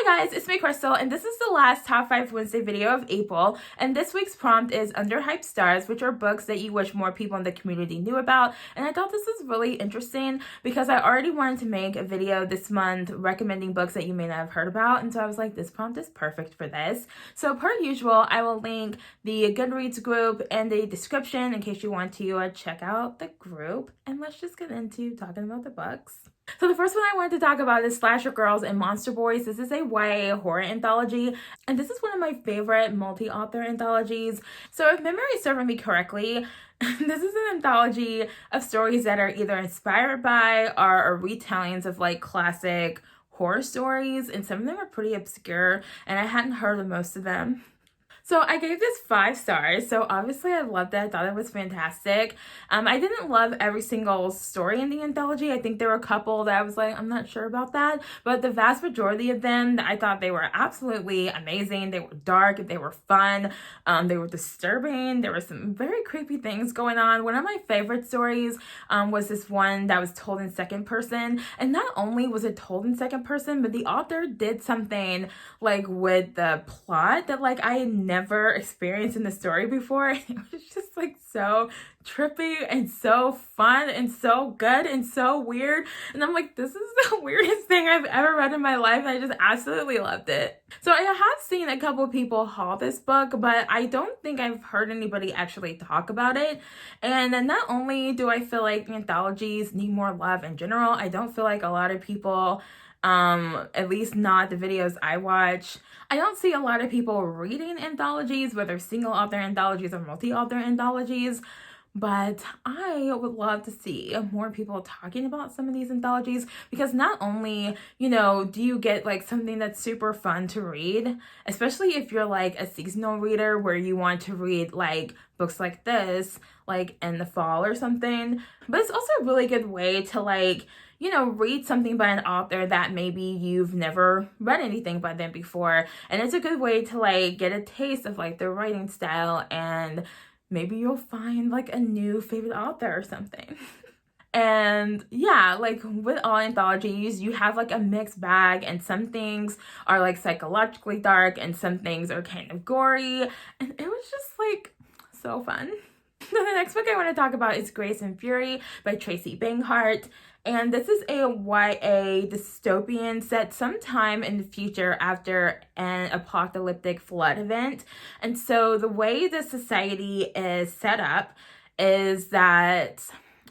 Hi guys, it's me Crystal, and this is the last Top 5 Wednesday video of April, and this week's prompt is Underhyped stars, which are books that you wish more people in the community knew about, and I thought this was really interesting because I already wanted to make a video this month recommending books that you may not have heard about, and so I was like, this prompt is perfect for this. So per usual, I will link the Goodreads group in the description in case you want to check out the group, and let's just get into talking about the books. So the first one I wanted to talk about is Slasher Girls and Monster Boys. This is a YA horror anthology, and this is one of my favorite multi-author anthologies. So if memory is serving me correctly, this is an anthology of stories that are either inspired by or are retellings of like classic horror stories, and some of them are pretty obscure, and I hadn't heard of most of them. So I gave this 5 stars. So obviously I loved it. I thought it was fantastic. I didn't love every single story in the anthology. I think there were a couple that I was like, I'm not sure about that. But the vast majority of them, I thought they were absolutely amazing. They were dark. They were fun. They were disturbing. There were some very creepy things going on. One of my favorite stories was this one that was told in second person. And not only was it told in second person, but the author did something like with the plot that like I had never experienced in the story before. It was just like so trippy and so fun and so good and so weird, and I'm like, this is the weirdest thing I've ever read in my life, and I just absolutely loved it. So I have seen a couple people haul this book, but I don't think I've heard anybody actually talk about it. And then not only do I feel like anthologies need more love in general, I don't feel like a lot of people, at least not the videos I watch, I don't see a lot of people reading anthologies, whether single author anthologies or multi-author anthologies, but I would love to see more people talking about some of these anthologies, because not only, do you get like something that's super fun to read, especially if you're like a seasonal reader where you want to read like books like this, like in the fall or something, but it's also a really good way to like, read something by an author that maybe you've never read anything by them before. And it's a good way to like get a taste of like their writing style, and maybe you'll find like a new favorite author or something. And yeah, like with all anthologies, you have like a mixed bag, and some things are like psychologically dark and some things are kind of gory. And it was just like so fun. So the next book I want to talk about is Grace and Fury by Tracy Banghart. And this is a YA dystopian set sometime in the future after an apocalyptic flood event. And so the way the society is set up is that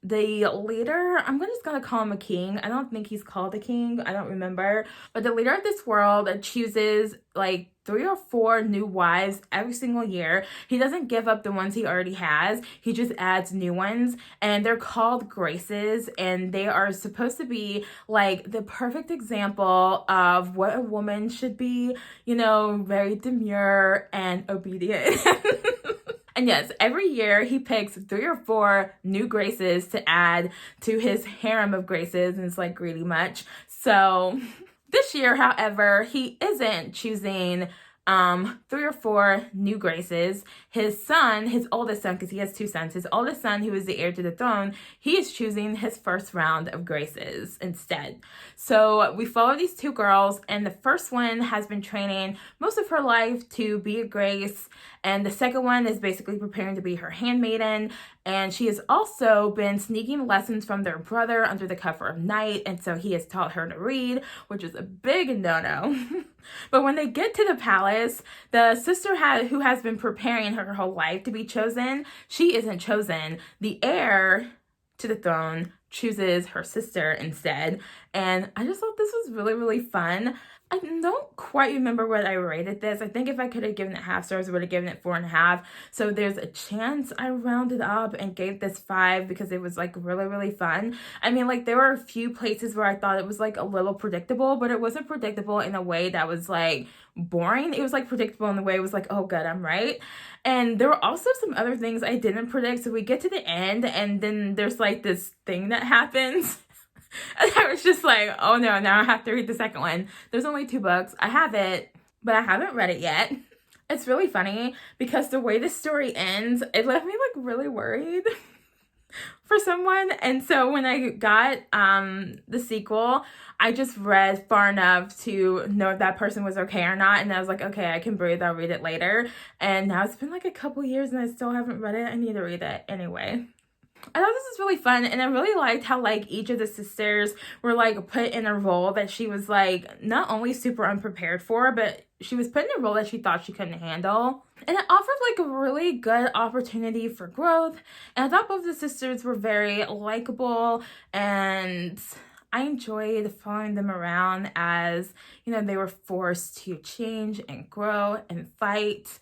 the leader, I'm just gonna call him a king. I don't think he's called a king. I don't remember. But the leader of this world chooses like 3 or 4 new wives every single year. He doesn't give up the ones he already has. He just adds new ones, and they're called graces, and they are supposed to be like the perfect example of what a woman should be, very demure and obedient. And yes, every year he picks 3 or 4 new graces to add to his harem of graces, and it's like greedy much. So this year, however, he isn't choosing 3 or 4 new graces. His son, his oldest son, because he has 2 sons, his oldest son, who is the heir to the throne, he is choosing his first round of graces instead. So we follow these 2 girls, and the first one has been training most of her life to be a grace, and the second one is basically preparing to be her handmaiden. And she has also been sneaking lessons from their brother under the cover of night, and so he has taught her to read, which is a big no-no. But when they get to the palace, the sister who has been preparing her whole life to be chosen, she isn't chosen. The heir to the throne chooses her sister instead. And I just thought this was really, really fun. I don't quite remember what I rated this. I think if I could have given it half stars, I would have given it 4.5. So there's a chance I rounded up and gave this 5 because it was like really, really fun. I mean, like there were a few places where I thought it was like a little predictable, but it wasn't predictable in a way that was like boring. It was like predictable in the way it was like, oh good, I'm right. And there were also some other things I didn't predict. So we get to the end, and then there's like this thing that happens. And I was just like, oh no, now I have to read the second one. There's only 2 books. I have it, but I haven't read it yet. It's really funny because the way the story ends, it left me like really worried. for someone. And so when I got the sequel, I just read far enough to know if that person was okay or not. And I was like, okay, I can breathe. I'll read it later. And now it's been like a couple years and I still haven't read it. I need to read it anyway. I thought this was really fun, and I really liked how like each of the sisters were like put in a role that she was like not only super unprepared for, but she was put in a role that she thought she couldn't handle. And it offered like a really good opportunity for growth. And I thought both the sisters were very likable, and I enjoyed following them around as, you know, they were forced to change and grow and fight.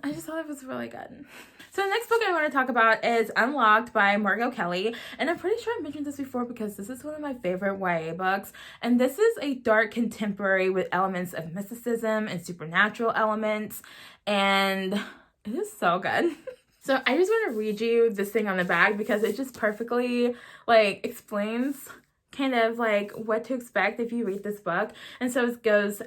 I just thought it was really good. So the next book I want to talk about is Unlocked by Margot Kelly. And I'm pretty sure I mentioned this before because this is one of my favorite YA books. And this is a dark contemporary with elements of mysticism and supernatural elements. And it is so good. So I just want to read you this thing on the back because it just perfectly like explains kind of like what to expect if you read this book. And so it goes,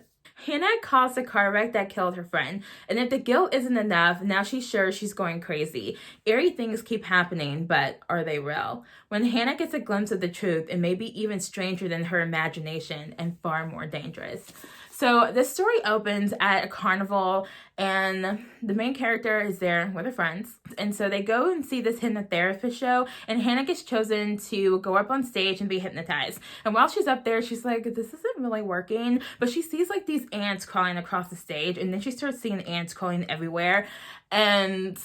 Hannah caused a car wreck that killed her friend, and if the guilt isn't enough, now she's sure she's going crazy. Eerie things keep happening, but are they real? When Hannah gets a glimpse of the truth, it may be even stranger than her imagination and far more dangerous. So this story opens at a carnival, and the main character is there with her friends. And so they go and see this hypnotherapist show, and Hannah gets chosen to go up on stage and be hypnotized. And while she's up there, she's like, this isn't really working. But she sees like these ants crawling across the stage, and then she starts seeing ants crawling everywhere. And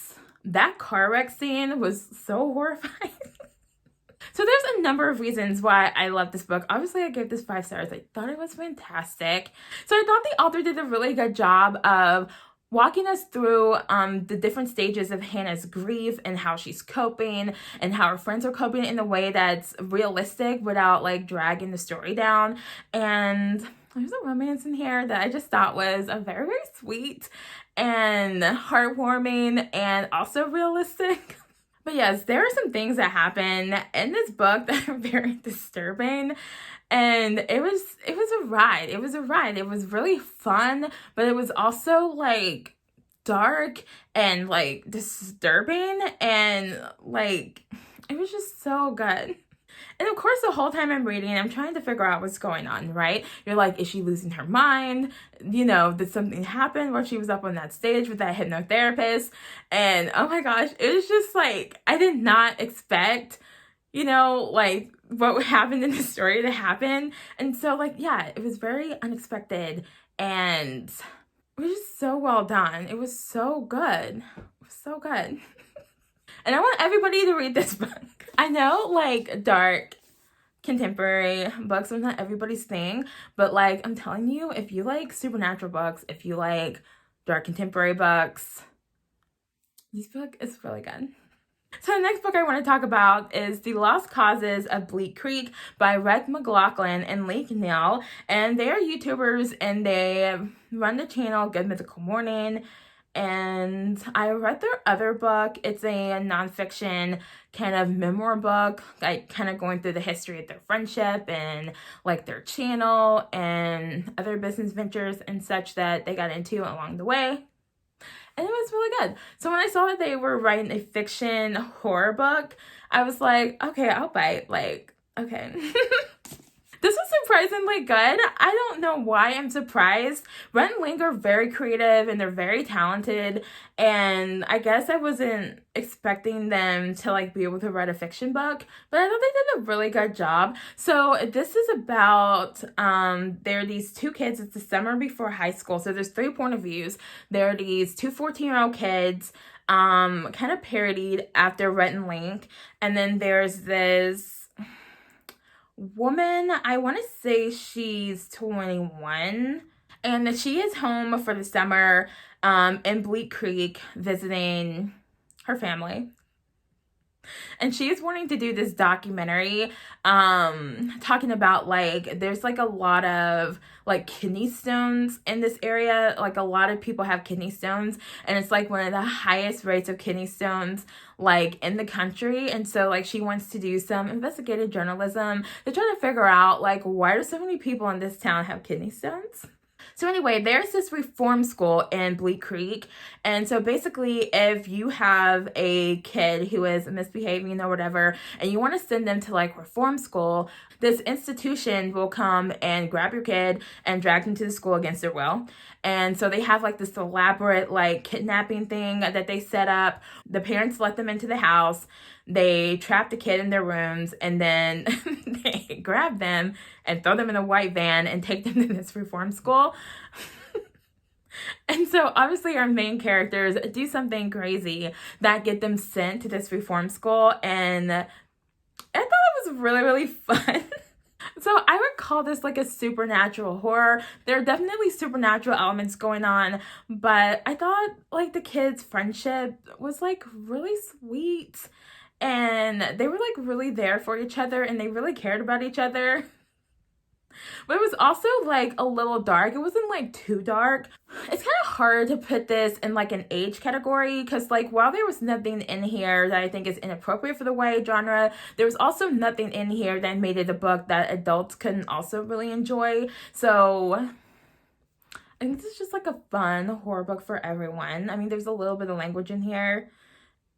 that car wreck scene was so horrifying. So there's a number of reasons why I love this book. Obviously, I gave this 5 stars. I thought it was fantastic. So I thought the author did a really good job of walking us through the different stages of Hannah's grief and how she's coping and how her friends are coping in a way that's realistic without like dragging the story down. And there's a romance in here that I just thought was a very, very sweet and heartwarming and also realistic. But yes, there are some things that happen in this book that are very disturbing. And it was a ride. It was a ride. It was really fun, but it was also like dark and like disturbing, and like it was just so good. And of course, the whole time I'm reading, I'm trying to figure out what's going on, right? You're like, is she losing her mind? You know, did something happen while she was up on that stage with that hypnotherapist? And oh my gosh, it was just like, I did not expect, you know, like what happened in the story to happen. And so like, yeah, it was very unexpected and it was just so well done. It was so good. It was so good. And I want everybody to read this book. I know, like, dark contemporary books are not everybody's thing, but, like, I'm telling you, if you like supernatural books, if you like dark contemporary books, this book is really good. So the next book I want to talk about is The Lost Causes of Bleak Creek by Rhett McLaughlin and Leek Neal. And they are YouTubers, and they run the channel Good Mythical Morning. And I read their other book. It's a nonfiction kind of memoir book, like kind of going through the history of their friendship and like their channel and other business ventures and such that they got into along the way. And it was really good. So when I saw that they were writing a fiction horror book, I was like, okay, I'll bite. Like, okay. This was surprisingly good. I don't know why I'm surprised. Rhett and Leek are very creative and they're very talented. And I guess I wasn't expecting them to like be able to write a fiction book, but I thought they did a really good job. So this is about, there are these two kids. It's the summer before high school. So there's 3 point of views. There are these 2 14-year-old kids, kind of parodied after Rhett and Leek. And then there's this woman, I want to say she's 21, and she is home for the summer in Bleak Creek visiting her family. And she is wanting to do this documentary talking about like there's like a lot of like kidney stones in this area. Like a lot of people have kidney stones, and it's like one of the highest rates of kidney stones like in the country. And so like she wants to do some investigative journalism to try to figure out like why do so many people in this town have kidney stones. So anyway, there's this reform school in Bleak Creek. And so basically, if you have a kid who is misbehaving or whatever, and you want to send them to like reform school, this institution will come and grab your kid and drag them to the school against their will. And so they have like this elaborate like kidnapping thing that they set up. The parents let them into the house. They trap the kid in their rooms, and then they grab them and throw them in a white van and take them to this reform school. And so obviously our main characters do something crazy that get them sent to this reform school, and I thought it was really, really fun. So I would call this like a supernatural horror. There are definitely supernatural elements going on, but I thought like the kids' friendship was like really sweet, and they were like really there for each other, and they really cared about each other. But it was also like a little dark. It wasn't like too dark. It's kind of hard to put this in like an age category, because like while there was nothing in here that I think is inappropriate for the YA genre, there was also nothing in here that made it a book that adults couldn't also really enjoy. So I think this is just like a fun horror book for everyone. I mean, there's a little bit of language in here,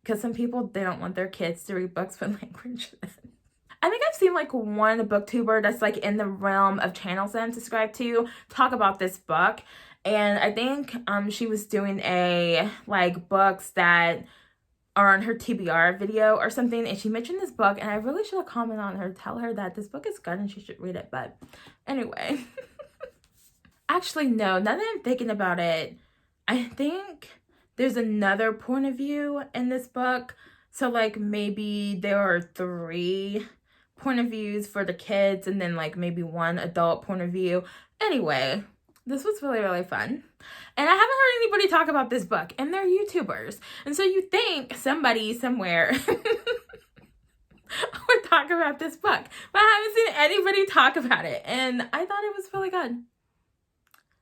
because some people, they don't want their kids to read books with language. I think I've seen like one booktuber that's like in the realm of channels that I'm subscribed to talk about this book. And I think she was doing a like books that are on her TBR video or something, and she mentioned this book, and I really should have commented on her, tell her that this book is good and she should read it. But anyway. Actually, no, now that I'm thinking about it, I think there's another point of view in this book. So like maybe there are 3 point of views for the kids, and then like maybe 1 adult point of view. Anyway, this was really, really fun. And I haven't heard anybody talk about this book, and they're YouTubers. And so you think somebody somewhere would talk about this book, but I haven't seen anybody talk about it. And I thought it was really good.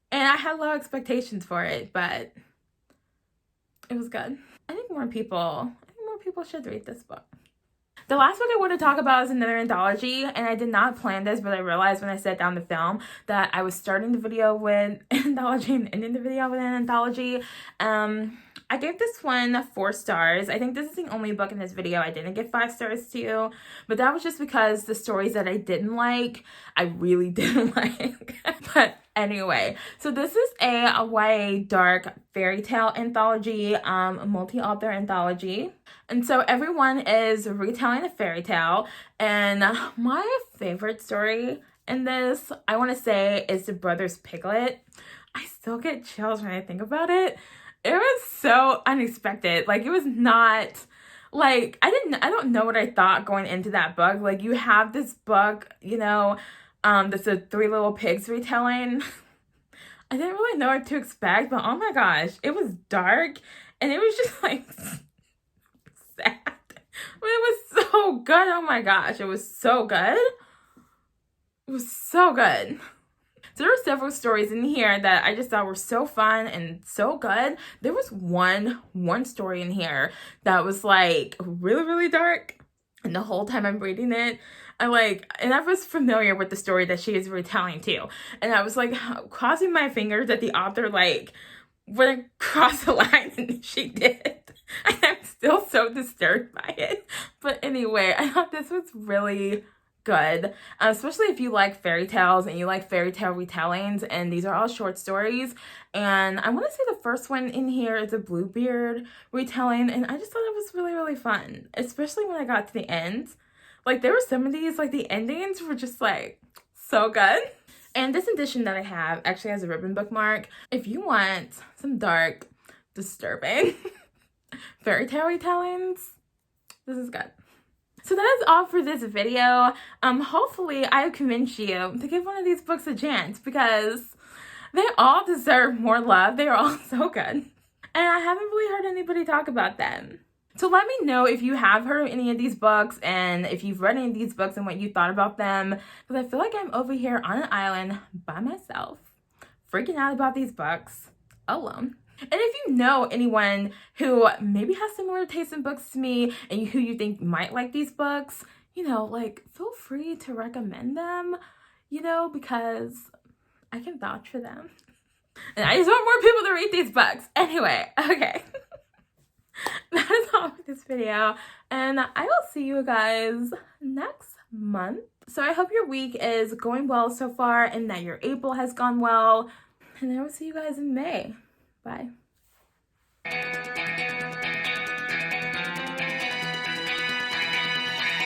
And I had low expectations for it, but it was good. I think more people should read this book. The last book I want to talk about is another anthology, and I did not plan this, but I realized when I sat down to film that I was starting the video with an anthology and ending the video with an anthology. I gave this one 4 stars. I think this is the only book in this video I didn't give 5 stars to, but that was just because the stories that I didn't like, I really didn't like. But anyway, so this is a YA dark fairy tale anthology, a multi-author anthology. And so everyone is retelling a fairy tale, and my favorite story in this, I want to say, is the Brothers Piglet. I still get chills when I think about it. It was so unexpected. Like, it was not, like, I don't know what I thought going into that book. Like, you have this book, you know, that's a 3 Little Pigs retelling. I didn't really know what to expect, but oh my gosh, it was dark, and it was just like sad. But it was so good. Oh my gosh, it was so good. It was so good. So there were several stories in here that I just thought were so fun and so good. There was one story in here that was like really, really dark. And the whole time I'm reading it, and I was familiar with the story that she is retelling too. And I was like crossing my fingers that the author like wouldn't cross the line, and she did. And I'm still so disturbed by it. But anyway, I thought this was really good, especially if you like fairy tales and you like fairy tale retellings, and these are all short stories. And I want to say the first one in here is a Bluebeard retelling, and I just thought it was really, really fun, especially when I got to the end. Like, there were some of these, like, the endings were just like so good. And this edition that I have actually has a ribbon bookmark. If you want some dark, disturbing fairy tale retellings, this is good. So that is all for this video. Hopefully I have convinced you to give one of these books a chance, because they all deserve more love. They are all so good. And I haven't really heard anybody talk about them. So let me know if you have heard of any of these books, and if you've read any of these books and what you thought about them. Because I feel like I'm over here on an island by myself, freaking out about these books alone. And if you know anyone who maybe has similar taste in books to me, and who you think might like these books, you know, like, feel free to recommend them, you know, because I can vouch for them. And I just want more people to read these books. Anyway, okay. That is all for this video. And I will see you guys next month. So I hope your week is going well so far and that your April has gone well. And I will see you guys in May. Bye.